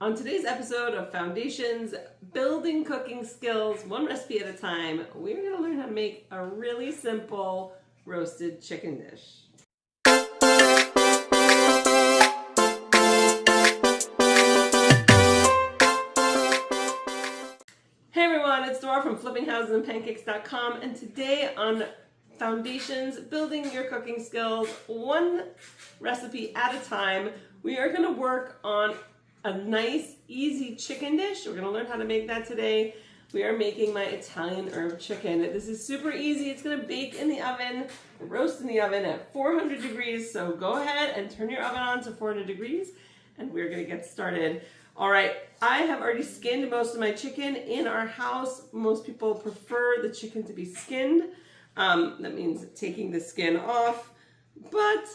On today's episode of Foundations, Building Cooking Skills, one recipe at a time, we're going to learn how to make a really simple roasted chicken dish. Hey everyone, it's Dora from FlippingHousesAndPancakes.com, and today on Foundations, Building Your Cooking Skills, one recipe at a time, we are going to work on a nice, easy chicken dish. We're going to learn how to make that today. We are making my Italian herb chicken. This is super easy. It's going to bake in the oven, roast in the oven at 400 degrees. So go ahead and turn your oven on to 400 degrees, and we're going to get started. All right, I have already skinned most of my chicken in our house. Most people prefer the chicken to be skinned. That means taking the skin off, but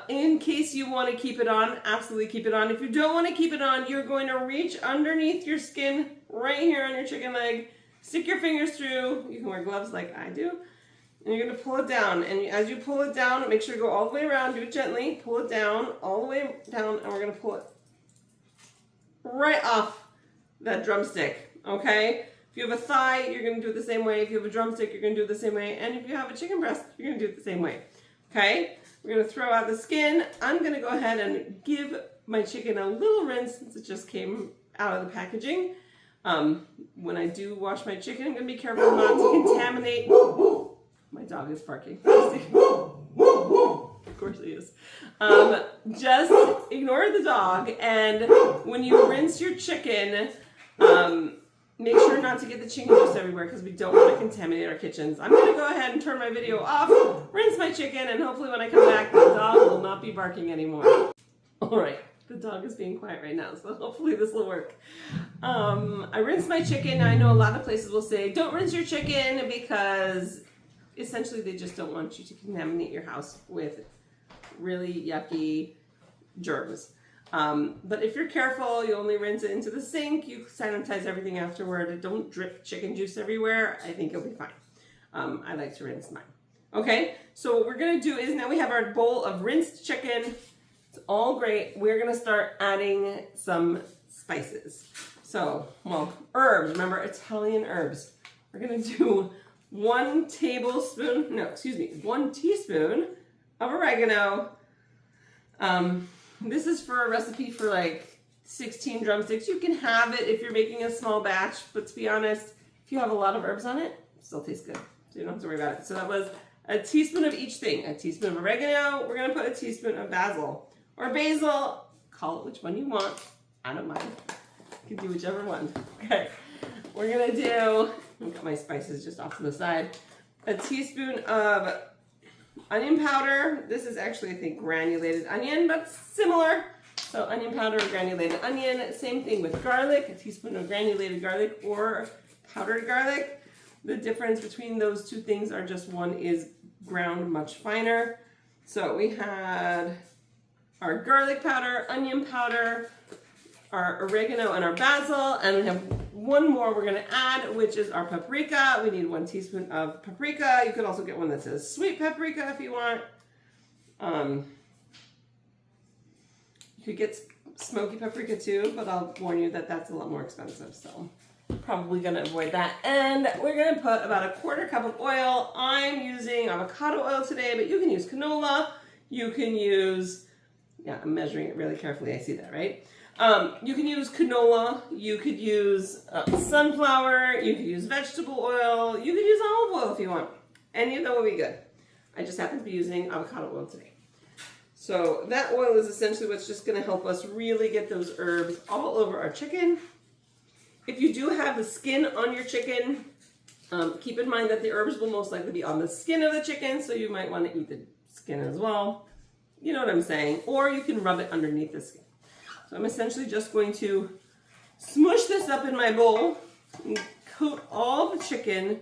in case you want to keep it on, absolutely keep it on. If you don't want to keep it on, you're going to reach underneath your skin right here on your chicken leg, stick your fingers through. You can wear gloves like I do, and you're going to pull it down. And as you pull it down, make sure to go all the way around. Do it gently. Pull it down, all the way down, and we're going to pull it right off that drumstick, okay? If you have a thigh, you're going to do it the same way. If you have a drumstick, you're going to do it the same way. And if you have a chicken breast, you're going to do it the same way, okay? We're going to throw out the skin. I'm going to go ahead and give my chicken a little rinse since it just came out of the packaging. When I do wash my chicken, I'm going to be careful not to contaminate. My dog is barking. Of course he is. Just ignore the dog, and when you rinse your chicken, make sure not to get the chicken juice everywhere because we don't want to contaminate our kitchens. I'm going to go ahead and turn my video off, rinse my chicken, and hopefully when I come back, the dog will not be barking anymore. All right, the dog is being quiet right now, so hopefully this will work. I rinsed my chicken. I know a lot of places will say, don't rinse your chicken because essentially they just don't want you to contaminate your house with really yucky germs. But if you're careful, you only rinse it into the sink, you sanitize everything afterward, don't drip chicken juice everywhere, I think it'll be fine. I like to rinse mine. Okay, so what we're gonna do is now we have our bowl of rinsed chicken. It's all great. We're gonna start adding some spices. So, well, herbs, remember Italian herbs. We're gonna do 1 teaspoon of oregano. This is for a recipe for like 16 drumsticks. You can have it if you're making a small batch, but to be honest, if you have a lot of herbs on it, it still tastes good. So you don't have to worry about it. So that was a teaspoon of each thing. A teaspoon of oregano. We're gonna put a teaspoon of basil or basil. Call it which one you want. I don't mind. You can do whichever one. Okay. We're gonna do, I've got my spices just off to the side. A teaspoon of onion powder. This is actually, I think, granulated onion, but similar. So onion powder or granulated onion. Same thing with garlic. A teaspoon of granulated garlic or powdered garlic. The difference between those two things are just one is ground much finer. So we had our garlic powder, onion powder, our oregano, and our basil, and we have one more we're going to add, which is our paprika. We need 1 teaspoon of paprika. You could also get one that says sweet paprika if you want. You could get smoky paprika too, but I'll warn you that that's a lot more expensive, so probably going to avoid that. And we're going to put about 1/4 cup of oil. I'm using avocado oil today, but you can use canola. You can use, yeah, I'm measuring it really carefully. I see that, right? You can use canola, you could use sunflower, you could use vegetable oil, you could use olive oil if you want. Any of them will be good. I just happen to be using avocado oil today. So that oil is essentially what's just going to help us really get those herbs all over our chicken. If you do have the skin on your chicken, keep in mind that the herbs will most likely be on the skin of the chicken, so you might want to eat the skin as well. You know what I'm saying? Or you can rub it underneath the skin. So I'm essentially just going to smush this up in my bowl and coat all the chicken.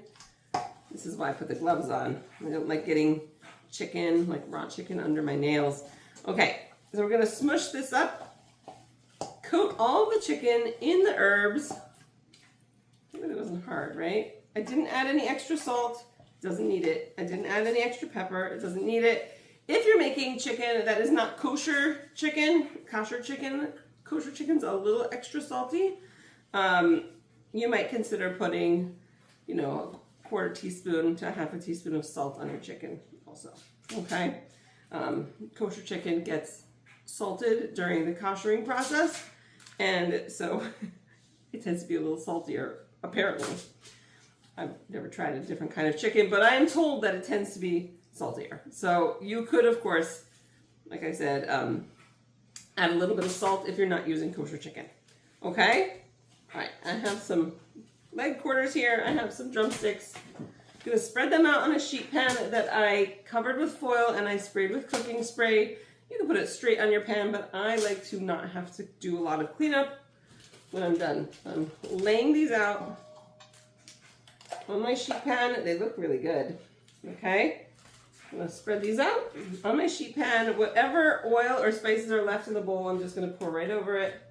This is why I put the gloves on. I don't like getting chicken, like raw chicken, under my nails. Okay, so we're going to smush this up, coat all the chicken in the herbs. It wasn't hard, right? I didn't add any extra salt. Doesn't need it. I didn't add any extra pepper. It doesn't need it. If you're making chicken that is not kosher chicken, kosher chicken's a little extra salty, you might consider putting, you know, a quarter teaspoon to a half a teaspoon of salt on your chicken also, okay? Kosher chicken gets salted during the koshering process, and so it tends to be a little saltier, apparently. I've never tried a different kind of chicken, but I am told that it tends to be saltier. So you could, of course, like I said, add a little bit of salt if you're not using kosher chicken. Okay? All right, I have some leg quarters here. I have some drumsticks. I'm gonna spread them out on a sheet pan that I covered with foil and I sprayed with cooking spray. You can put it straight on your pan, but I like to not have to do a lot of cleanup when I'm done. I'm laying these out on my sheet pan. They look really good. Okay? I'm gonna spread these out on my sheet pan. Whatever oil or spices are left in the bowl, I'm just gonna pour right over it.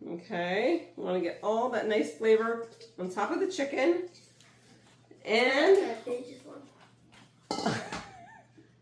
Okay, I want to get all that nice flavor on top of the chicken. And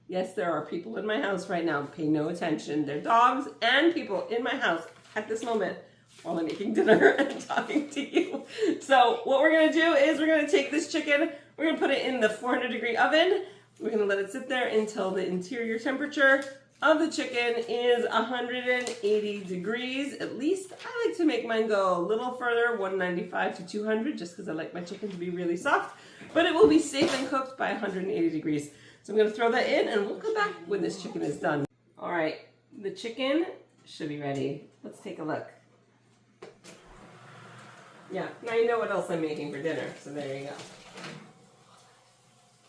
yes, there are people in my house right now. Pay no attention. There are dogs and people in my house at this moment while I'm making dinner and talking to you. So what we're going to do is we're going to take this chicken, we're going to put it in the 400-degree oven. We're going to let it sit there until the interior temperature of the chicken is 180 degrees. At least I like to make mine go a little further, 195 to 200, just because I like my chicken to be really soft. But it will be safe and cooked by 180 degrees. So I'm going to throw that in and we'll come back when this chicken is done. All right, the chicken should be ready. Let's take a look. Yeah, now you know what else I'm making for dinner, so there you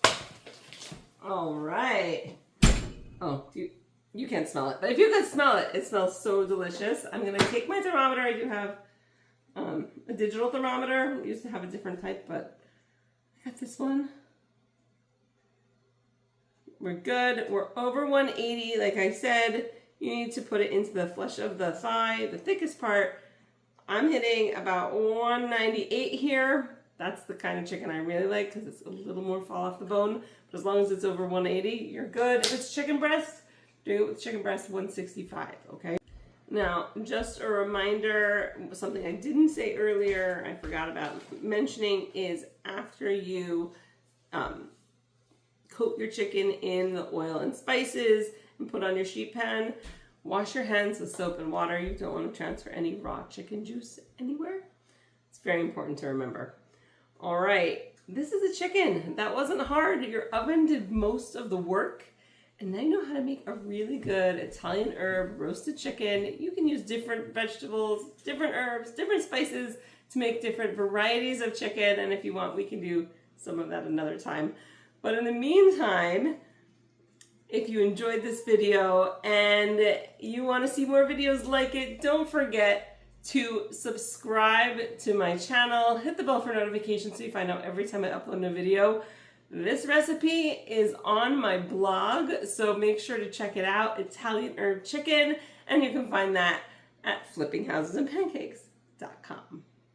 go. All right. Oh, you can't smell it, but if you could smell it, it smells so delicious. I'm gonna take my thermometer. I do have a digital thermometer. I used to have a different type, but I got this one. We're good. We're over 180. Like I said, you need to put it into the flesh of the thigh, the thickest part. I'm hitting about 198 here. That's the kind of chicken I really like because it's a little more fall off the bone. But as long as it's over 180, you're good. If it's chicken breast, do it with chicken breast 165, okay? Now, just a reminder, something I didn't say earlier, I forgot about mentioning, is after you coat your chicken in the oil and spices and put on your sheet pan, wash your hands with soap and water. You don't want to transfer any raw chicken juice anywhere. It's very important to remember. All right, this is a chicken. That wasn't hard. Your oven did most of the work. And now you know how to make a really good Italian herb roasted chicken. You can use different vegetables, different herbs, different spices to make different varieties of chicken. And if you want, we can do some of that another time. But in the meantime, if you enjoyed this video and you want to see more videos like it, don't forget to subscribe to my channel. Hit the bell for notifications so you find out every time I upload a video. This recipe is on my blog, so make sure to check it out, Italian Herb Chicken, and you can find that at flippinghousesanpancakes.com.